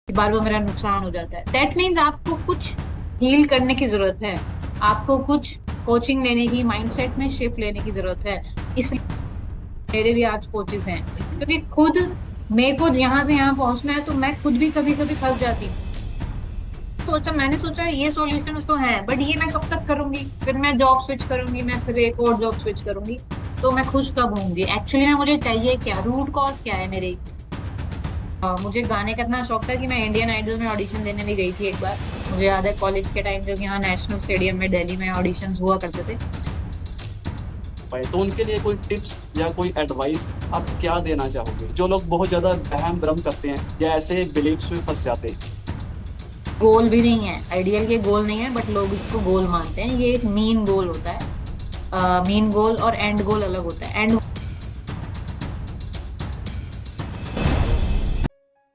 कि बार बार मेरा नुकसान हो जाता है। दैट मीन्स आपको कुछ हील करने की जरूरत है। आपको कुछ कोचिंग लेने की, माइंडसेट में शिफ्ट लेने की जरूरत है। इसलिए मेरे भी आज कोचेस हैं, क्योंकि खुद मेरे को यहाँ से यहाँ पहुंचना है, तो मैं खुद भी कभी कभी फंस जाती हूँ। मैंने सोचा ये सॉल्यूशन तो है, बट ये मैं कब तक करूंगी? फिर मैं जॉब स्विच करूंगी, मैं फिर एक और जॉब स्विच करूंगी, तो मैं खुश कब होंगी? एक्चुअली में मुझे चाहिए क्या, रूट कॉज क्या है मेरे? मुझे गाने का इतना शौक था कि मैं इंडियन आइडल में ऑडिशन देने भी गई थी एक बार। मुझे याद है कॉलेज के टाइम, जब यहाँ नेशनल स्टेडियम में दिल्ली में ऑडिशंस हुआ करते थे। पाए तो उनके लिए कोई टिप्स या कोई एडवाइस आप क्या देना चाहोगे, जो लोग बहुत ज्यादा बहम भ्रम करते हैं या ऐसे बिलीव्स में फंस जाते हैं। गोल भी नहीं है, आइडियल के गोल नहीं है, बट लोग इसको गोल मानते हैं। ये एक मीन गोल होता है। मीन गोल और एंड गोल अलग होता है। एंड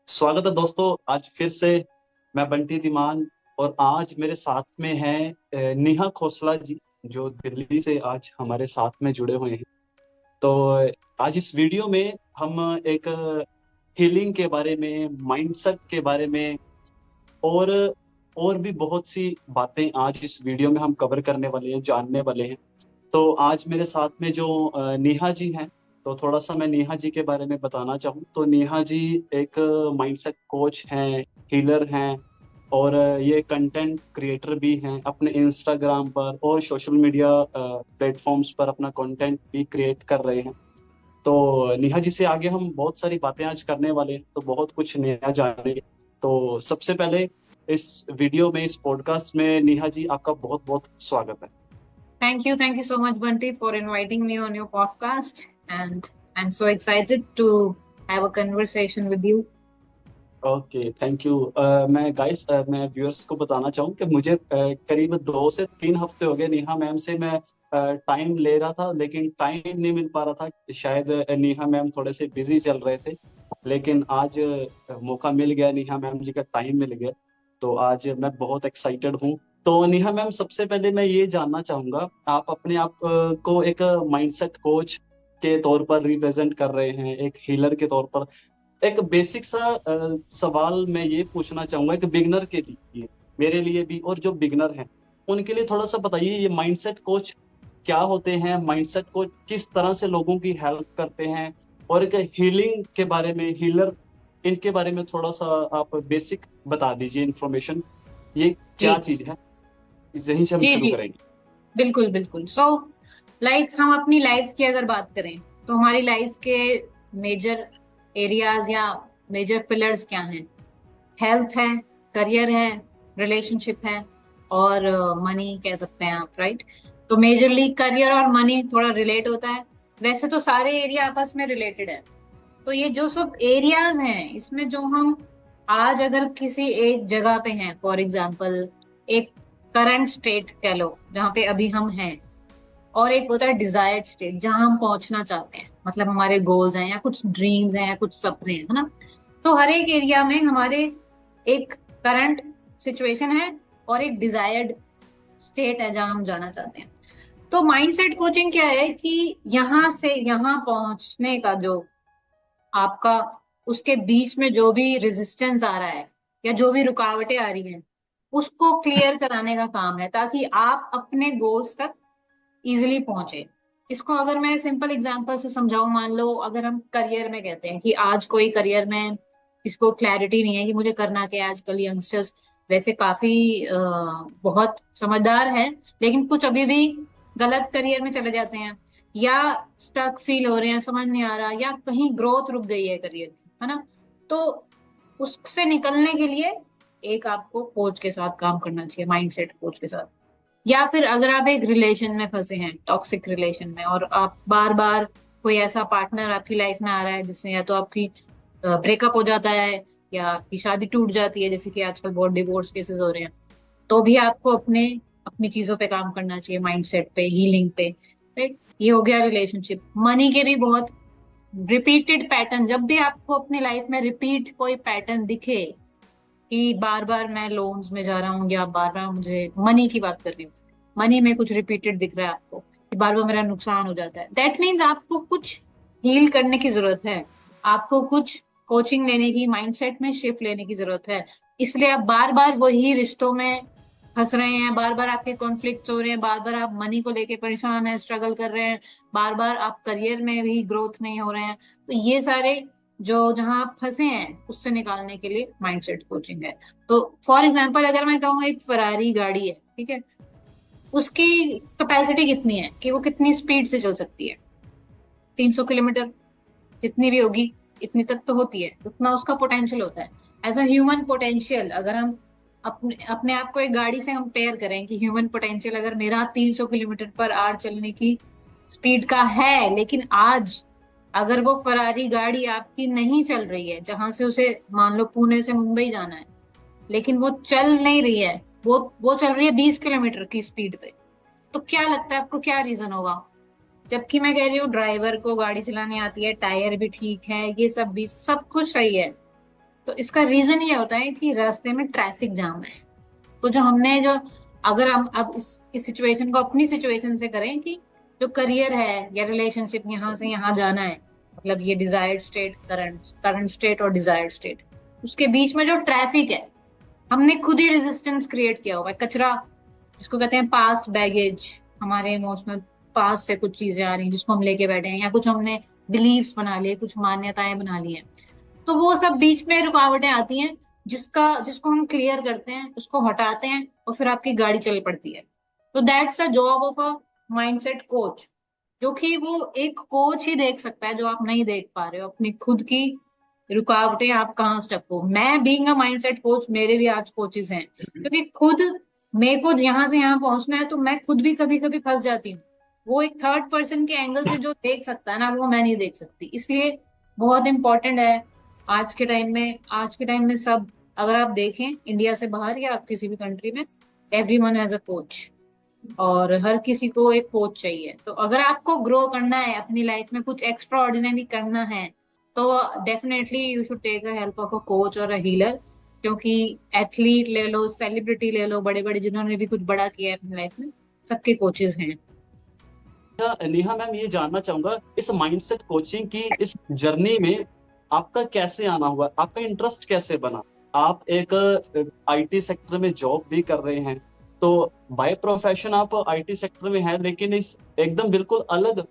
स्वागत है दोस्तों, आज फिर से मैं बंटी धीमान, और आज मेरे साथ में है नेहा खोसला जी, जो दिल्ली से आज हमारे साथ में जुड़े हुए हैं। तो आज इस वीडियो में हम एक हीलिंग के बारे में, माइंडसेट के बारे में, और और भी बहुत सी बातें आज इस वीडियो में हम कवर करने वाले हैं, जानने वाले हैं। तो आज मेरे साथ में जो नेहा जी हैं, तो थोड़ा सा मैं नेहा जी के बारे में बताना चाहूँ तो नेहा जी एक माइंडसेट कोच हैं, हीलर हैं, और ये कंटेंट क्रिएटर भी हैं। अपने इंस्टाग्राम पर और सोशल मीडिया प्लेटफॉर्म्स पर अपना कंटेंट भी क्रिएट कर रहे हैं। तो नेहा जी से आगे हम बहुत सारी बातें आज करने वाले हैं, तो बहुत कुछ नया जानेंगे। तो सबसे पहले इस वीडियो में, इस पॉडकास्ट में नेहा जी, आपका बहुत बहुत स्वागत है। thank you so much, Bunty, for inviting me on your podcast. And I'm so excited to have a conversation with you. Okay, thank you. मैं व्यूअर्स को बताना चाहूँ कि मुझे करीब 2 से 3 हफ्ते हो गए नेहा मैम से मैं टाइम ले रहा था, लेकिन टाइम नहीं मिल पा रहा था। शायद नेहा मैम थोड़े से बिजी चल रहे थे, लेकिन आज मौका मिल गया, नेहा मैम जी का टाइम मिल गया। तो आज मैं बहुत एक्साइटेड हूँ। तो नेहा मैम, सबसे पहले मैं ये जानना चाहूंगा, आप अपने आप को एक माइंडसेट कोच के तौर पर रिप्रेजेंट कर रहे हैं, एक हीलर के तौर पर। एक बेसिक सा सवाल मैं ये पूछना चाहूंगा, एक बिगनर के लिए, मेरे लिए भी, और जो बिगनर हैं उनके लिए थोड़ा सा बताइए, ये माइंडसेट कोच क्या होते हैं, माइंडसेट कोच किस तरह से लोगों की हेल्प करते हैं, और एक हीलिंग के बारे में, हीलर, इनके बारे में थोड़ा सा आप बेसिक बता दीजिए इन्फॉर्मेशन। ये क्या जी चीज है, यहीं से हम जी शुरू जी, करेंगे। बिल्कुल बिल्कुल। लाइक हम अपनी लाइफ की अगर बात करें, तो हमारी लाइफ के मेजर एरियाज या मेजर पिलर्स क्या हैं? हेल्थ है, करियर है, रिलेशनशिप है, और मनी कह सकते हैं आप, राइट? तो मेजरली करियर और मनी थोड़ा रिलेट होता है। वैसे तो सारे एरिया आपस में रिलेटेड है। तो ये जो सब एरियाज हैं, इसमें जो हम आज अगर किसी एक जगह पे हैं, फॉर एग्जांपल एक करंट स्टेट कह लो जहाँ पे अभी हम हैं, और एक होता है डिजायर्ड स्टेट जहां हम पहुंचना चाहते हैं, मतलब हमारे गोल्स हैं या कुछ ड्रीम्स हैं या कुछ सपने हैं, है ना? तो हर एक एरिया में हमारे एक करंट सिचुएशन है और एक डिजायर्ड स्टेट है जहां हम जाना चाहते हैं। तो माइंडसेट कोचिंग क्या है कि यहाँ से यहाँ पहुंचने का जो आपका, उसके बीच में जो भी रेजिस्टेंस आ रहा है या जो भी रुकावटें आ रही हैं, उसको क्लियर कराने का काम है, ताकि आप अपने गोल्स तक इजिली पहुंचे। इसको अगर मैं सिंपल एग्जांपल से समझाऊं, मान लो अगर हम करियर में कहते हैं कि आज कोई करियर में इसको क्लैरिटी नहीं है कि मुझे करना क्या है। आजकल यंगस्टर्स वैसे काफी बहुत समझदार हैं, लेकिन कुछ अभी भी गलत करियर में चले जाते हैं, या स्टक फील हो रहे हैं, समझ नहीं आ रहा, या कहीं ग्रोथ रुक गई है करियर की, है ना? तो उससे निकलने के लिए एक आपको कोच के साथ काम करना चाहिए, माइंडसेट कोच के साथ। या फिर अगर आप एक रिलेशन में फंसे हैं, टॉक्सिक रिलेशन में, और आप बार बार, कोई ऐसा पार्टनर आपकी लाइफ में आ रहा है जिससे या तो आपकी ब्रेकअप हो जाता है या आपकी शादी टूट जाती है, जैसे कि आजकल बहुत डिवोर्स केसेस हो रहे हैं, तो भी आपको अपने अपनी चीजों पे काम करना चाहिए, माइंडसेट पे, हीलिंग पे, राइट? ये हो गया रिलेशनशिप। मनी के भी बहुत रिपीटेड पैटर्न, जब भी आपको अपनी लाइफ में रिपीट कोई पैटर्न दिखे कि बार बार मैं लोन्स में जा रहा हूँ, या बार बार, मुझे मनी की बात कर रही हूँ, मनी में कुछ रिपीटेड दिख रहा है आपको कि बार बार मेरा नुकसान हो जाता है, दैट मीन्स आपको कुछ हील करने की जरूरत है। आपको कुछ कोचिंग लेने की, माइंडसेट में शिफ्ट लेने की जरूरत है। इसलिए आप बार बार वही रिश्तों में फंस रहे हैं, बार बार आपके कॉन्फ्लिक्ट हो रहे हैं, बार बार आप मनी को लेके परेशान हैं, स्ट्रगल कर रहे हैं, बार बार आप करियर में भी ग्रोथ नहीं हो रहे हैं। तो ये सारे जो जहां आप फंसे हैं उससे निकालने के लिए माइंडसेट कोचिंग है। तो फॉर एग्जाम्पल अगर मैं कहूँ एक फरारी गाड़ी है, ठीक है, उसकी कैपेसिटी कितनी है कि वो कितनी स्पीड से चल सकती है? 300 किलोमीटर, जितनी भी होगी इतनी तक तो होती है, उतना उसका पोटेंशियल होता है। एज अ ह्यूमन पोटेंशियल अगर हम अपने अपने आप को एक गाड़ी से कंपेयर करें कि ह्यूमन पोटेंशियल अगर मेरा 300 किलोमीटर पर आवर चलने की स्पीड का है, लेकिन आज अगर वो फरारी गाड़ी आपकी नहीं चल रही है, जहां से उसे मान लो पुणे से मुंबई जाना है, लेकिन वो चल नहीं रही है, वो चल रही है 20 किलोमीटर की स्पीड पे, तो क्या लगता है आपको क्या रीजन होगा? जबकि मैं कह रही हूँ ड्राइवर को गाड़ी चलानी आती है, टायर भी ठीक है, ये सब भी सब कुछ सही है। तो इसका रीजन ये होता है कि रास्ते में ट्रैफिक जाम है। तो जो हमने जो अगर हम अब इस सिचुएशन को अपनी सिचुएशन से करें कि जो करियर है या रिलेशनशिप यहाँ से यहाँ जाना है, मतलब ये desired state, current current state और डिजायर्ड स्टेट, उसके बीच में जो ट्रैफिक है, हमने खुद ही रेजिस्टेंस क्रिएट किया हुआ है। कचरा जिसको कहते हैं पास्ट बैगेज, हमारे इमोशनल पास्ट से कुछ चीजें आ रही हैं जिसको हम लेके बैठे हैं, या कुछ हमने बिलीव्स बना लिए, कुछ मान्यताएं बना ली हैं, तो वो सब बीच में रुकावटें आती हैं, जिसको हम क्लियर करते हैं, उसको हटाते हैं, और फिर आपकी गाड़ी चल पड़ती है। तो that's the job of a mindset coach, जो कि वो एक कोच ही देख सकता है जो आप नहीं देख पा रहे हो, अपनी खुद की रुकावटें, आप कहाँ स्टक हो। मैं बीइंग अ माइंडसेट कोच, मेरे भी आज कोचेस हैं, क्योंकि खुद मेरे को यहाँ से यहाँ पहुंचना है, तो मैं खुद भी कभी कभी फंस जाती हूँ। वो एक थर्ड पर्सन के एंगल से जो देख सकता है ना, वो मैं नहीं देख सकती। इसलिए बहुत इंपॉर्टेंट है आज के टाइम में सब, अगर आप देखें इंडिया से बाहर या आप किसी भी कंट्री में, एवरीवन हैज अ कोच, और हर किसी को एक कोच चाहिए। तो अगर आपको ग्रो करना है अपनी लाइफ में, कुछ एक्स्ट्रा ऑर्डिनरी करना है, तो definitely you should take a help of a coach और अ हीलर। क्योंकि एथलीट ले लो, सेलिब्रिटी ले लो, बड़े बड़े जिन्होंने भी कुछ बड़ा किया है अपनी लाइफ में, सबके कोचेस हैं। अच्छा नेहा मैम, ये जानना चाहूंगा इस माइंडसेट कोचिंग की इस जर्नी में आपका कैसे आना हुआ, आपका इंटरेस्ट कैसे बना? आप एक आईटी सेक्टर में जॉब भी कर रहे हैं, तो बाय प्रोफेशन आप आईटी सेक्टर में हैं, लेकिन इस एकदम बिल्कुल अलग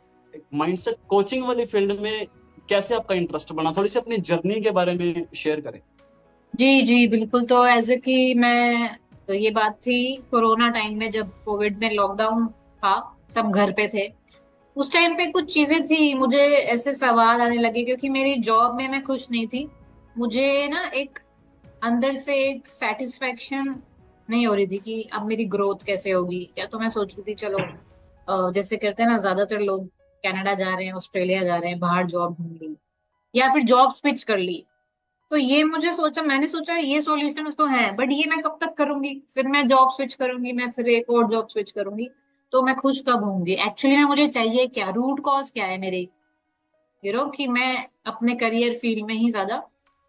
माइंडसेट कोचिंग वाली फील्ड में कैसे आपका इंटरेस्ट बना? थोड़ी सी अपनी जर्नी के बारे में शेयर करें। जी जी बिल्कुल। तो एज ए कि मैं, तो ये बात थी कोरोना टाइम में, जब कोविड में लॉकडाउन था, सब घर पे थे। उस टाइम पे कुछ चीजें थी, मुझे ऐसे सवाल आने लगे, क्योंकि मेरी जॉब में मैं खुश नहीं थी। मुझे ना एक अंदर से एक सेटिस्फेक्शन नहीं हो रही थी कि अब मेरी ग्रोथ कैसे होगी। या तो मैं सोच रही थी चलो, जैसे कहते हैं ना, ज्यादातर लोग कनाडा जा रहे हैं, ऑस्ट्रेलिया जा रहे हैं, बाहर जॉब ढूंढ ली, या फिर जॉब स्विच कर ली। तो ये मैंने सोचा ये सॉल्यूशन तो है, बट ये मैं कब तक करूंगी? फिर मैं जॉब स्विच करूंगी, मैं फिर एक और जॉब स्विच करूंगी, तो मैं खुश कब होंगी? एक्चुअली में मुझे चाहिए क्या, रूट कॉज क्या है मेरे, कि मैं अपने करियर फील्ड में ही ज्यादा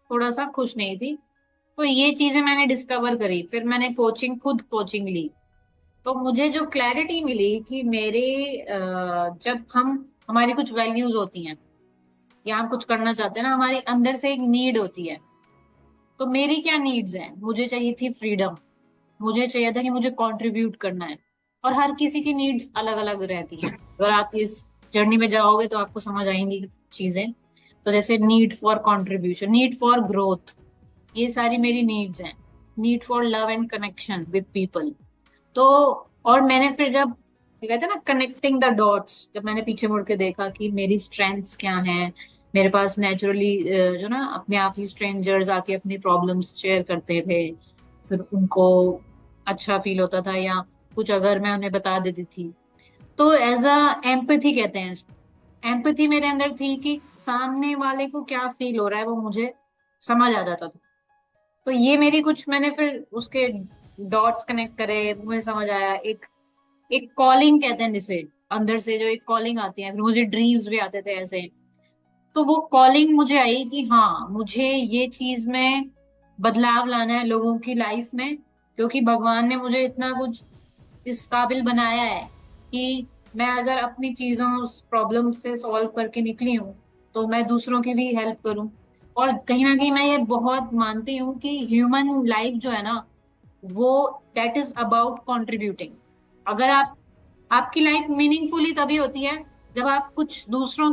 थोड़ा सा खुश नहीं थी। तो ये चीजें मैंने डिस्कवर करी, फिर मैंने खुद कोचिंग ली। तो मुझे जो क्लैरिटी मिली कि जब हमारी कुछ वैल्यूज होती हैं, या हम कुछ करना चाहते हैं ना, हमारे अंदर से एक नीड होती है। तो मेरी क्या नीड्स हैं? मुझे चाहिए थी फ्रीडम, मुझे चाहिए था कि मुझे कंट्रीब्यूट करना है। और हर किसी की नीड्स अलग अलग रहती हैं, अगर आप इस जर्नी में जाओगे तो आपको समझ आएंगी चीजें। तो जैसे need for contribution, need for growth, ये सारी मेरी नीड्स हैं। Need for love and connection with people. तो और मैंने फिर जब, ये कहते हैं ना, कनेक्टिंग द डॉट्स, जब मैंने पीछे मुड़ के देखा कि मेरी स्ट्रेंथ्स क्या हैं, मेरे पास नेचुरली जो ना अपने आप ही स्ट्रेंजर्स आके अपनी प्रॉब्लम्स शेयर करते थे, फिर उनको अच्छा फील होता था, या कुछ अगर मैं उन्हें बता देती थी, तो एज अ एम्पैथी कहते हैं, एम्पैथी मेरे अंदर थी कि सामने वाले को क्या फील हो रहा है वो मुझे समझ आ जाता था। तो ये मेरी कुछ, मैंने फिर उसके डॉट्स कनेक्ट करे, मुझे समझ आया एक एक कॉलिंग कहते हैं जिसे, अंदर से जो एक कॉलिंग आती है, फिर मुझे ड्रीम्स भी आते थे ऐसे। तो वो कॉलिंग मुझे आई कि हाँ, मुझे ये चीज में बदलाव लाना है लोगों की लाइफ में, क्योंकि भगवान ने मुझे इतना कुछ इस काबिल बनाया है कि मैं अगर अपनी चीजों, उस प्रॉब्लम से सॉल्व करके निकली हूँ, तो मैं दूसरों की भी हेल्प करूँ। और कहीं ना कहीं मैं ये बहुत मानती हूँ कि ह्यूमन लाइफ जो है ना, वो दैट इज अबाउट कंट्रीब्यूटिंग। अगर आप, आपकी लाइफ मीनिंगफुली तभी होती है जब आप कुछ दूसरों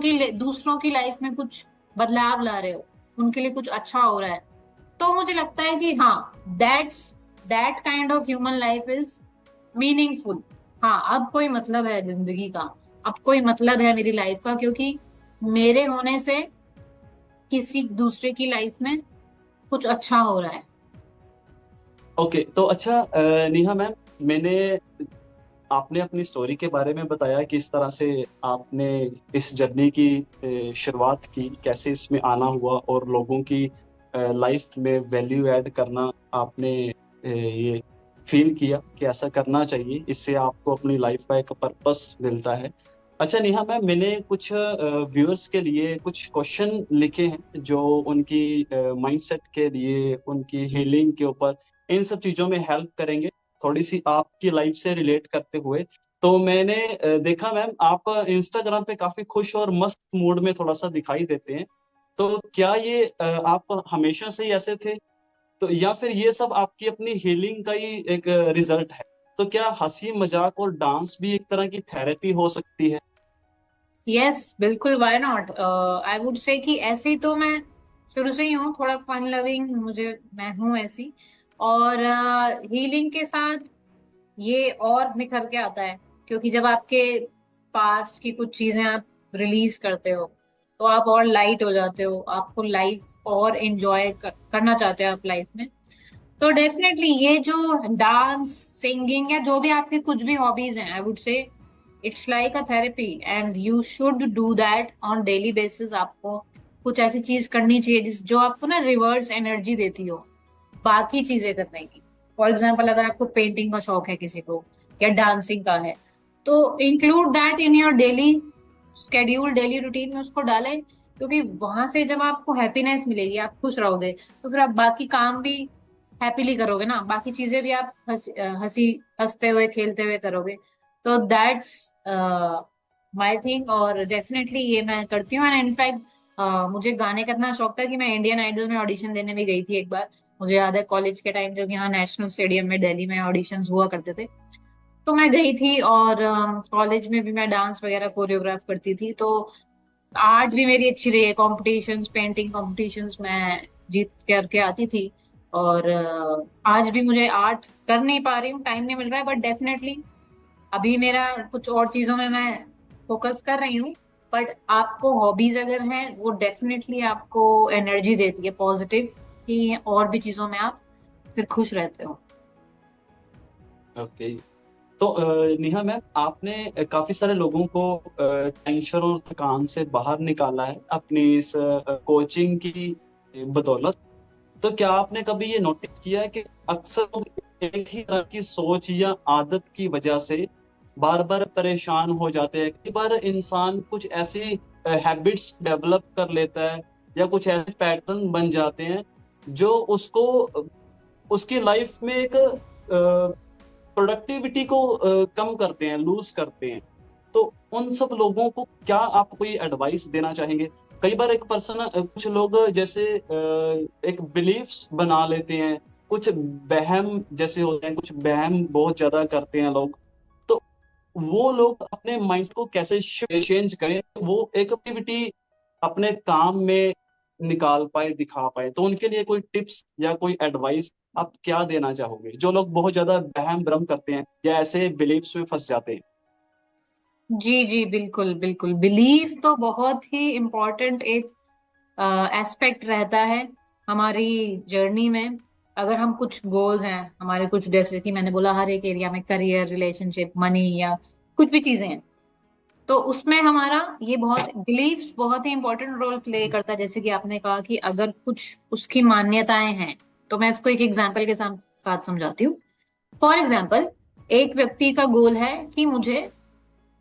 की लाइफ में कुछ बदलाव ला रहे हो, उनके लिए कुछ अच्छा हो रहा है। तो मुझे लगता है कि हाँ, that's that kind of human life is meaningful. हाँ, अब कोई मतलब है जिंदगी का, अब कोई मतलब है मेरी लाइफ का, क्योंकि मेरे होने से किसी दूसरे की लाइफ में कुछ अच्छा हो रहा है। ओके, तो अच्छा नेहा मैम, मैंने आपने अपनी स्टोरी के बारे में बताया कि इस तरह से आपने इस जर्नी की शुरुआत की, कैसे इसमें आना हुआ और लोगों की लाइफ में वैल्यू ऐड करना आपने ये फील किया कि ऐसा करना चाहिए, इससे आपको अपनी लाइफ का एक पर्पस मिलता है। अच्छा नेहा मैम, मैंने कुछ व्यूअर्स के लिए कुछ क्वेश्चन लिखे हैं जो उनकी माइंडसेट के लिए, उनकी हीलिंग के ऊपर, इन सब चीज़ों में हेल्प करेंगे, थोड़ी सी आपकी लाइफ से रिलेट करते हुए। तो मैंने देखा मैम, आप इंस्टाग्राम पे काफी खुश और मस्त मूड में थोड़ा सा दिखाई देते हैं। तो क्या ये आप हमेशा से ही ऐसे थे, तो या फिर ये सब आपकी अपनी हीलिंग का ही एक रिजल्ट है? तो क्या हंसी मजाक और डांस भी एक तरह की थेरेपी हो सकती है? यस, बिल्कुल, why not. I would say कि ऐसे ही तो मैं शुरू से ही हूँ, थोड़ा फन लविंग, मैं हूँ ऐसी। और हीलिंग के साथ ये और निखर के आता है, क्योंकि जब आपके पास्ट की कुछ चीजें आप रिलीज करते हो, तो आप और लाइट हो जाते हो, आपको लाइफ और करना चाहते हो आप लाइफ में। तो डेफिनेटली ये जो डांस, सिंगिंग, या जो भी आपकी कुछ भी हॉबीज हैं, I would say it's like a therapy, and you should do that on daily basis. आपको कुछ ऐसी चीज करनी चाहिए जो आपको ना रिवर्स एनर्जी देती हो बाकी चीजें करने की। फॉर एग्जाम्पल, अगर आपको पेंटिंग का शौक है किसी को, या डांसिंग का है, तो include that in your daily schedule, daily routine में उसको डालें। क्योंकि वहां से जब आपको हैप्पीनेस मिलेगी, आप खुश रहोगे, तो फिर आप बाकी काम भी हैप्पीली करोगे ना, बाकी चीजें भी आप हंसते हुए खेलते हुए करोगे। तो दैट्स माई थिंग, और डेफिनेटली ये मैं करती हूँ। एंड इनफैक्ट मुझे गाने करना शौक था कि मैं इंडियन आइडल में ऑडिशन देने भी गई थी एक बार। मुझे याद है कॉलेज के टाइम जब यहाँ नेशनल स्टेडियम में दिल्ली में ऑडिशंस हुआ करते थे, तो मैं गई थी। और कॉलेज में भी मैं डांस वगैरह कोरियोग्राफ करती थी। तो आर्ट भी मेरी अच्छी रही है, कॉम्पिटिशन्स, पेंटिंग कॉम्पिटिशन्स मैं जीत करके आती थी। और आज भी मुझे आर्ट कर नहीं पा रही हूँ, टाइम नहीं मिल रहा है, बट डेफिनेटली अभी मेरा कुछ और चीजों में मैं फोकस कर रही हूँ। बट आपको हॉबीज अगर हैं, वो डेफिनेटली आपको एनर्जी देती है पॉजिटिव, कि और भी चीजों में आप फिर खुश रहते हो। ओके, तो नेहा मैम, आपने काफी सारे लोगों को टेंशन और थकान से बाहर निकाला है अपनी इस कोचिंग की बदौलत। तो क्या आपने कभी ये नोटिस किया है कि अक्सर लोग एक ही तरह की सोच या आदत की वजह से बार बार परेशान हो जाते हैं? कई बार इंसान कुछ ऐसी हैबिट्स डेवलप कर लेता है या कुछ ऐसे पैटर्न बन जाते हैं जो उसको उसकी लाइफ में एक प्रोडक्टिविटी को कम करते हैं, लूज करते हैं। तो उन सब लोगों को क्या आप कोई एडवाइस देना चाहेंगे? कई बार एक पर्सन, कुछ लोग जैसे एक बिलीफ्स बना लेते हैं, कुछ वहम जैसे होते हैं, कुछ वहम बहुत ज्यादा करते हैं लोग। तो वो लोग अपने माइंड को कैसे चेंज करें, वो एक एक्टिविटी अपने काम में निकाल पाए, दिखा पाए? तो उनके लिए कोई टिप्स या कोई एडवाइस आप क्या देना चाहोगे, जो लोग बहुत ज्यादा बहम भ्रम करते हैं या ऐसे बिलीफ्स में फंस जाते हैं? जी जी, बिल्कुल बिल्कुल, बिलीफ तो बहुत ही इम्पोर्टेंट एक एस्पेक्ट रहता है हमारी जर्नी में। अगर हम कुछ गोल्स हैं हमारे, कुछ जैसे कि मैंने बोला, हर एक एरिया में, करियर, रिलेशनशिप, मनी, या कुछ भी चीजें हैं, तो उसमें हमारा ये बहुत बिलीव्स बहुत ही इंपॉर्टेंट रोल प्ले करता है। जैसे कि आपने कहा कि अगर कुछ उसकी मान्यताएं हैं, तो मैं इसको एक एग्जाम्पल के साथ समझाती हूँ। फॉर एग्जाम्पल, एक व्यक्ति का गोल है कि मुझे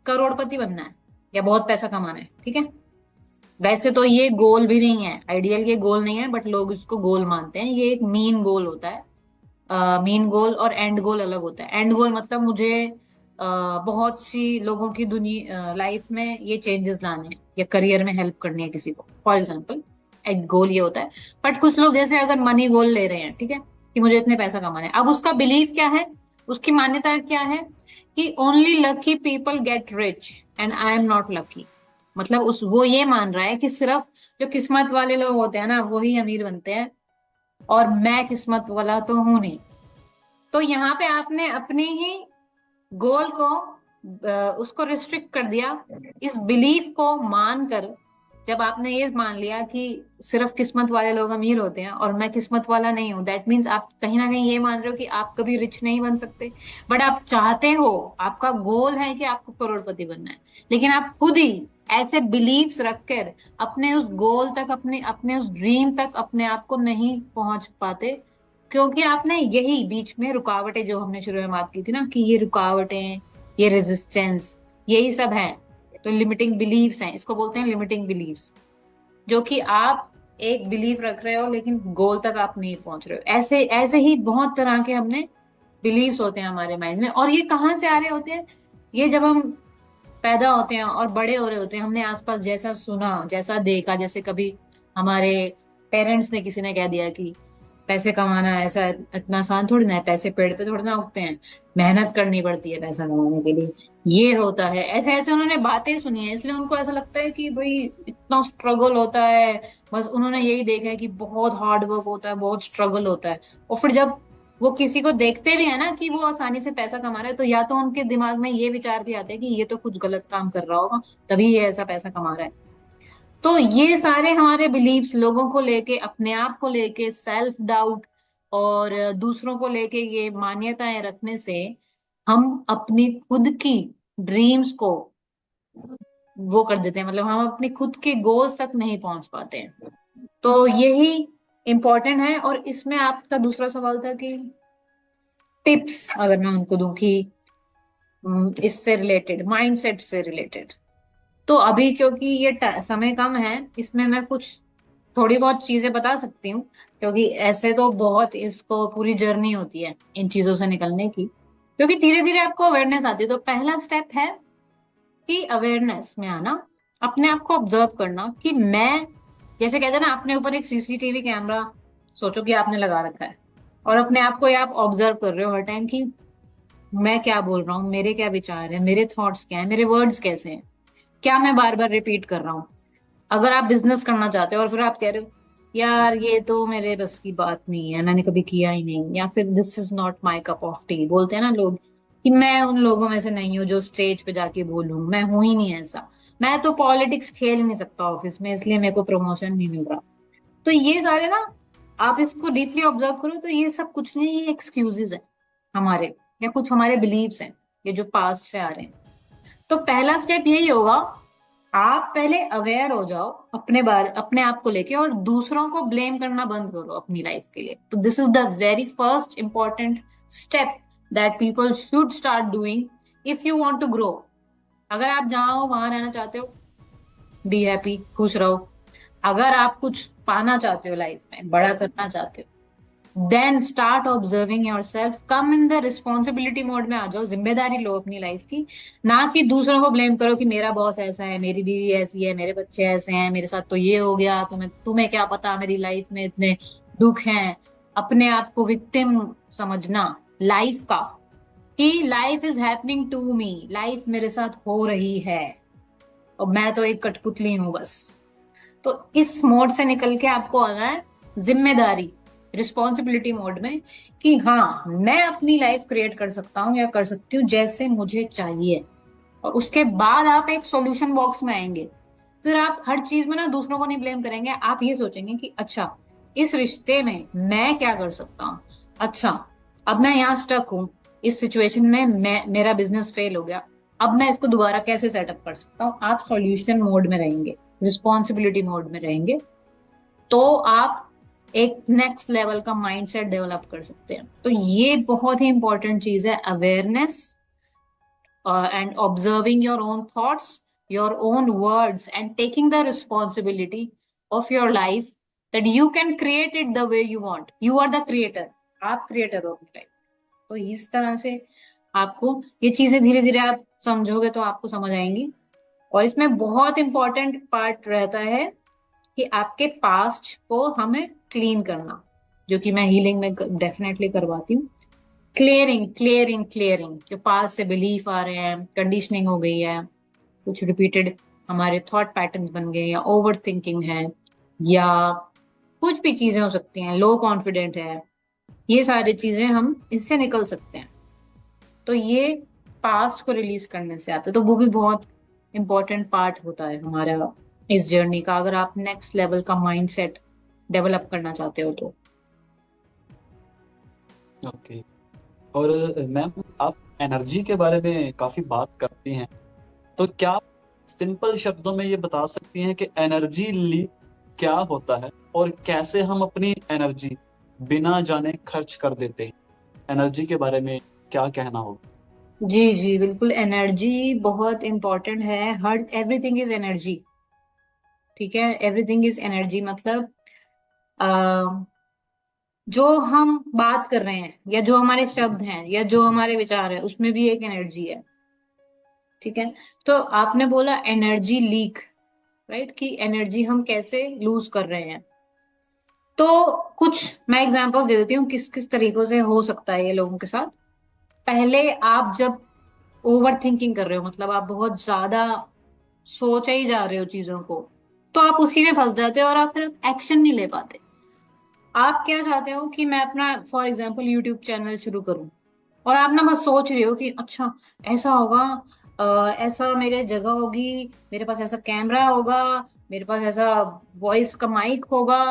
करोड़पति बनना है, या बहुत पैसा कमाना है, ठीक है। वैसे तो ये गोल भी नहीं है, आइडियल ये गोल नहीं है, बट लोग इसको गोल मानते हैं। ये एक मीन गोल होता है। मीन गोल और एंड गोल अलग होता है। एंड गोल मतलब मुझे बहुत सी लोगों की दुनिया लाइफ में ये चेंजेस लाने हैं, या करियर में हेल्प करनी है किसी को, फॉर एग्जाम्पल। एक गोल ये होता है। बट कुछ लोग जैसे अगर मनी गोल ले रहे हैं, ठीक है, कि मुझे इतने पैसा कमाना है, अब उसका बिलीफ क्या है, उसकी मान्यता क्या है कि only lucky people get rich and I am not lucky. मतलब उस वो ये मान रहा है कि सिर्फ जो किस्मत वाले लोग होते हैं ना वही अमीर बनते हैं, और मैं किस्मत वाला तो हूं नहीं। तो यहाँ पे आपने अपनी ही गोल को उसको रिस्ट्रिक्ट कर दिया, इस बिलीफ को मानकर। जब आपने ये मान लिया कि सिर्फ किस्मत वाले लोग अमीर होते हैं और मैं किस्मत वाला नहीं हूं, दैट मीन्स आप कहीं ना कहीं ये मान रहे हो कि आप कभी रिच नहीं बन सकते। बट आप चाहते हो, आपका गोल है कि आपको करोड़पति बनना है, लेकिन आप खुद ही ऐसे बिलीव्स रखकर अपने उस गोल तक, अपने अपने उस ड्रीम तक अपने आप को नहीं पहुंच पाते, क्योंकि आपने यही बीच में रुकावटें, जो हमने शुरू में बात की थी ना, कि ये रुकावटें, ये रेजिस्टेंस, यही सब है। तो लिमिटिंग बिलीव्स हैं, इसको बोलते हैं लिमिटिंग बिलीव्स, जो कि आप एक बिलीफ रख रहे हो लेकिन गोल तक आप नहीं पहुंच रहे हो। ऐसे ऐसे ही बहुत तरह के हमने बिलीव्स होते हैं हमारे माइंड में। और ये कहाँ से आ रहे होते हैं? ये जब हम पैदा होते हैं और बड़े हो रहे होते हैं, हमने आसपास जैसा सुना, जैसा देखा, जैसे कभी हमारे पेरेंट्स ने, किसी ने कह दिया कि पैसे कमाना ऐसा इतना आसान थोड़ी ना है, पैसे पेड़ पे थोड़ी ना उगते हैं, मेहनत करनी पड़ती है पैसा कमाने के लिए, ये होता है, ऐसे ऐसे उन्होंने बातें सुनी है, इसलिए उनको ऐसा लगता है कि भाई इतना स्ट्रगल होता है। बस उन्होंने यही देखा है कि बहुत हार्ड वर्क होता है, बहुत स्ट्रगल होता है। और फिर जब वो किसी को देखते भी है ना कि वो आसानी से पैसा कमा रहा है, तो या तो उनके दिमाग में ये विचार भी आते हैं कि ये तो कुछ गलत काम कर रहा होगा, तभी ये ऐसा पैसा कमा रहा है। तो ये सारे हमारे बिलीव्स, लोगों को लेके, अपने आप को लेके सेल्फ डाउट, और दूसरों को लेके ये मान्यताएं रखने से हम अपनी खुद की ड्रीम्स को वो कर देते हैं, मतलब हम अपने खुद के गोल्स तक नहीं पहुंच पाते हैं। तो यही इम्पोर्टेंट है। और इसमें आपका दूसरा सवाल था कि टिप्स अगर मैं उनको दूं कि इससे रिलेटेड, माइंडसेट से रिलेटेड, तो अभी क्योंकि ये समय कम है, इसमें मैं कुछ थोड़ी बहुत चीजें बता सकती हूँ, क्योंकि ऐसे तो बहुत इसको पूरी जर्नी होती है इन चीजों से निकलने की, क्योंकि धीरे धीरे आपको अवेयरनेस आती है। तो पहला स्टेप है कि अवेयरनेस में आना, अपने आप को ऑब्जर्व करना कि मैं, जैसे कहते हैं ना, अपने ऊपर एक सीसीटीवी कैमरा सोचो कि आपने लगा रखा है, और अपने आप को ये आप ऑब्जर्व कर रहे हो हर टाइम कि मैं क्या बोल रहा हूँ, मेरे क्या विचार है, मेरे थॉट्स क्या है, मेरे वर्ड्स कैसे हैं, क्या मैं बार बार रिपीट कर रहा हूँ। अगर आप बिजनेस करना चाहते हो और फिर आप कह रहे हो यार ये तो मेरे बस की बात नहीं है, मैंने कभी किया ही नहीं, या फिर this is not my cup of T, बोलते हैं ना लोग, कि मैं उन लोगों में से नहीं हूँ जो स्टेज पे जाके बोलूं, मैं हूं ही नहीं ऐसा, मैं तो पॉलिटिक्स खेल ही नहीं सकता ऑफिस में, इसलिए मेरे को प्रमोशन नहीं मिल रहा। तो ये सारे ना, आप इसको डीपली ऑब्जर्व करो तो ये सब कुछ नहीं, ये एक्सक्यूजेस है हमारे, या कुछ हमारे बिलीव्स हैं, ये जो पास्ट से आ रहे हैं। तो पहला स्टेप यही होगा, आप पहले अवेयर हो जाओ अपने बारे, अपने आप को लेके, और दूसरों को ब्लेम करना बंद करो अपनी लाइफ के लिए। तो this is the very first important step that people should start doing if you want to grow. अगर आप जहां हो वहां रहना चाहते हो, बी हैप्पी, खुश रहो। अगर आप कुछ पाना चाहते हो लाइफ में, बड़ा करना चाहते हो, then start observing yourself, come in the responsibility mode में आ जाओ, जिम्मेदारी लो अपनी लाइफ की। ना कि दूसरों को ब्लेम करो कि मेरा बॉस ऐसा है, मेरी बीवी ऐसी है, मेरे बच्चे ऐसे हैं, मेरे साथ तो ये हो गया, तुम्हें तुम्हें क्या पता, मेरी लाइफ में इतने दुख हैं। अपने आप को विक्टिम समझना लाइफ का, कि life is happening to me, life मेरे साथ हो रही है और मैं तो एक कठपुतली हूं बस। तो इस मोड से निकल के आपको आना है जिम्मेदारी, रिस्पॉन्सिबिलिटी मोड में, कि हाँ मैं अपनी लाइफ क्रिएट कर सकता हूँ या कर सकती हूँ जैसे मुझे चाहिए। और उसके बाद आप एक सॉल्यूशन बॉक्स में आएंगे। फिर आप हर चीज में ना दूसरों को नहीं ब्लेम करेंगे, आप ये सोचेंगे कि अच्छा इस रिश्ते में मैं क्या कर सकता हूँ, अच्छा अब मैं यहाँ स्टक हूँ इस सिचुएशन में, मैं, मेरा बिजनेस फेल हो गया, अब मैं इसको दोबारा कैसे सेटअप कर सकता हूँ। आप सॉल्यूशन मोड में रहेंगे, रिस्पॉन्सिबिलिटी मोड में रहेंगे, तो आप एक नेक्स्ट लेवल का माइंडसेट डेवलप कर सकते हैं। तो ये बहुत ही इंपॉर्टेंट चीज है, awareness and observing your own thoughts, your own words, and taking the responsibility of your life, that you can create it the way you want. You are the creator. आप creator हो अपनी life। तो इस तरह से आपको ये चीजें धीरे धीरे आप समझोगे तो आपको समझ आएंगी। और इसमें बहुत इंपॉर्टेंट पार्ट रहता है कि आपके पास्ट को हमें क्लीन करना, जो कि मैं हीलिंग में डेफिनेटली करवाती हूँ। क्लियरिंग क्लियरिंग क्लियरिंग, जो पास्ट से बिलीफ आ रहे हैं, कंडीशनिंग हो गई है, कुछ रिपीटेड हमारे थॉट पैटर्न्स बन गए, या ओवर थिंकिंग है, या कुछ भी चीजें हो सकती हैं, लो कॉन्फिडेंट है, ये सारी चीजें हम इससे निकल सकते हैं। तो ये पास्ट को रिलीज करने से आता है, तो वो भी बहुत इंपॉर्टेंट पार्ट होता है हमारा इस जर्नी का, अगर आप नेक्स्ट लेवल का माइंडसेट डेवलप करना चाहते हो तो। ओके। और मैम, आप एनर्जी के बारे में काफी बात करती हैं, तो क्या आप सिंपल शब्दों में ये बता सकती हैं कि एनर्जी लीक क्या होता है और कैसे हम अपनी एनर्जी बिना जाने खर्च कर देते हैं? एनर्जी के बारे में क्या कहना होगा? जी जी बिल्कुल, एनर्जी बहुत इंपॉर्टेंट है। हर एवरीथिंग इज एनर्जी, ठीक है, एवरीथिंग इज एनर्जी। मतलब अ, जो हम बात कर रहे हैं, या जो हमारे शब्द हैं, या जो हमारे विचार है, उसमें भी एक एनर्जी है, ठीक है। तो आपने बोला एनर्जी लीक, राइट, कि एनर्जी हम कैसे लूज कर रहे हैं। तो कुछ मैं एग्जांपल्स दे देती हूँ किस किस तरीकों से हो सकता है ये लोगों के साथ। पहले, आप जब ओवर थिंकिंग कर रहे हो, मतलब आप बहुत ज्यादा सोचे ही जा रहे हो चीजों को, तो आप उसी में फंस जाते हो और आप फिर एक्शन नहीं ले पाते। आप क्या चाहते हो कि मैं अपना फॉर एग्जांपल यूट्यूब चैनल शुरू करूं, और आप ना बस सोच रहे हो कि अच्छा ऐसा होगा, ऐसा मेरे जगह होगी, मेरे पास ऐसा कैमरा होगा, मेरे पास ऐसा वॉइस का माइक होगा,